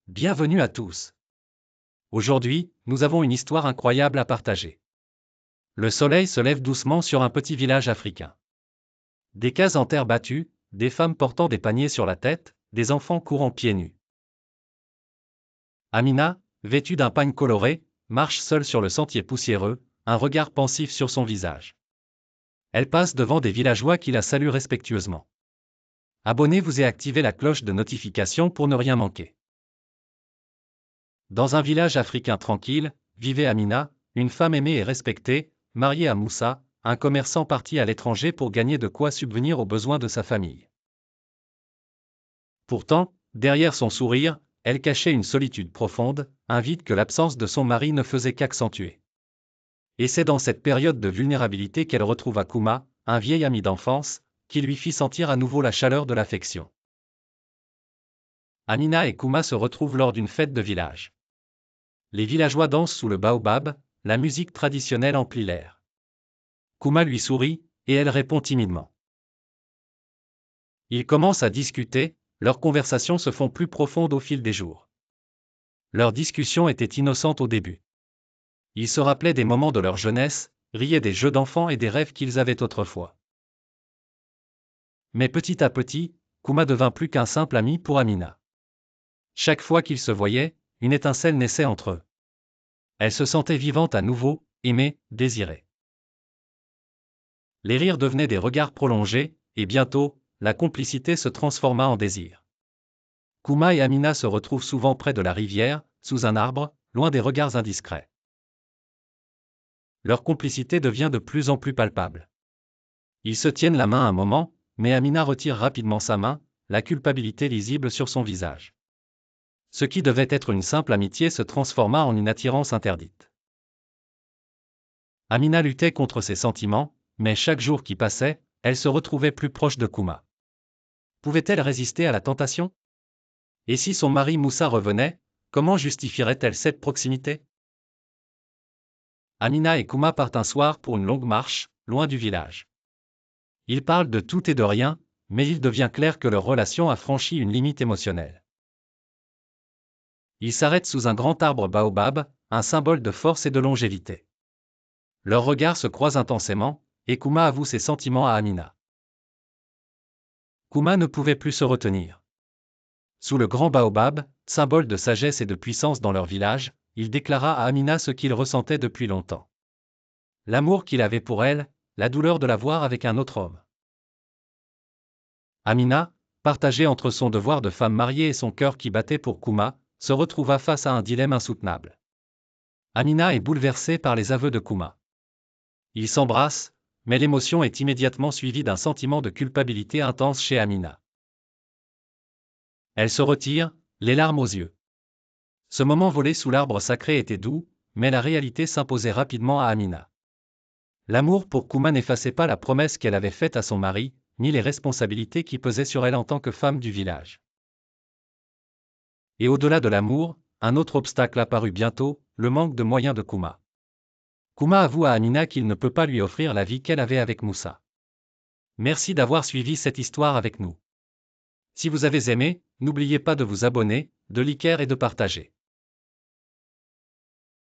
Bienvenue à tous. Aujourd'hui, nous avons une histoire incroyable à partager. Le soleil se lève doucement sur un petit village africain. Des cases en terre battue, des femmes portant des paniers sur la tête, des enfants courant pieds nus. Amina, vêtue d'un pagne coloré, marche seule sur le sentier poussiéreux, un regard pensif sur son visage. Elle passe devant des villageois qui la saluent respectueusement. Abonnez-vous et activez la cloche de notification pour ne rien manquer. Dans un village africain tranquille, vivait Amina, une femme aimée et respectée, mariée à Moussa, un commerçant parti à l'étranger pour gagner de quoi subvenir aux besoins de sa famille. Pourtant, derrière son sourire, elle cachait une solitude profonde, un vide que l'absence de son mari ne faisait qu'accentuer. Et c'est dans cette période de vulnérabilité qu'elle retrouva Kouma, un vieil ami d'enfance, qui lui fit sentir à nouveau la chaleur de l'affection. Amina et Kouma se retrouvent lors d'une fête de village. Les villageois dansent sous le baobab, la musique traditionnelle emplit l'air. Kouma lui sourit, et elle répond timidement. Ils commencent à discuter, leurs conversations se font plus profondes au fil des jours. Leur discussion était innocente au début. Ils se rappelaient des moments de leur jeunesse, riaient des jeux d'enfants et des rêves qu'ils avaient autrefois. Mais petit à petit, Kouma devint plus qu'un simple ami pour Amina. Chaque fois qu'ils se voyaient, une étincelle naissait entre eux. Elle se sentait vivante à nouveau, aimée, désirée. Les rires devenaient des regards prolongés, et bientôt, la complicité se transforma en désir. Kouma et Amina se retrouvent souvent près de la rivière, sous un arbre, loin des regards indiscrets. Leur complicité devient de plus en plus palpable. Ils se tiennent la main un moment, mais Amina retire rapidement sa main, la culpabilité lisible sur son visage. Ce qui devait être une simple amitié se transforma en une attirance interdite. Amina luttait contre ses sentiments, mais chaque jour qui passait, elle se retrouvait plus proche de Kouma. Pouvait-elle résister à la tentation? Et si son mari Moussa revenait, comment justifierait-elle cette proximité? Amina et Kouma partent un soir pour une longue marche, loin du village. Ils parlent de tout et de rien, mais il devient clair que leur relation a franchi une limite émotionnelle. Ils s'arrêtent sous un grand arbre baobab, un symbole de force et de longévité. Leurs regards se croisent intensément, et Kouma avoue ses sentiments à Amina. Kouma ne pouvait plus se retenir. Sous le grand baobab, symbole de sagesse et de puissance dans leur village, il déclara à Amina ce qu'il ressentait depuis longtemps. L'amour qu'il avait pour elle, la douleur de la voir avec un autre homme. Amina, partagée entre son devoir de femme mariée et son cœur qui battait pour Kouma, se retrouva face à un dilemme insoutenable. Amina est bouleversée par les aveux de Kouma. Ils s'embrassent, mais l'émotion est immédiatement suivie d'un sentiment de culpabilité intense chez Amina. Elle se retire, les larmes aux yeux. Ce moment volé sous l'arbre sacré était doux, mais la réalité s'imposait rapidement à Amina. L'amour pour Kouma n'effaçait pas la promesse qu'elle avait faite à son mari, ni les responsabilités qui pesaient sur elle en tant que femme du village. Et au-delà de l'amour, un autre obstacle apparut bientôt, le manque de moyens de Kouma. Kouma avoue à Amina qu'il ne peut pas lui offrir la vie qu'elle avait avec Moussa. Merci d'avoir suivi cette histoire avec nous. Si vous avez aimé, n'oubliez pas de vous abonner, de liker et de partager.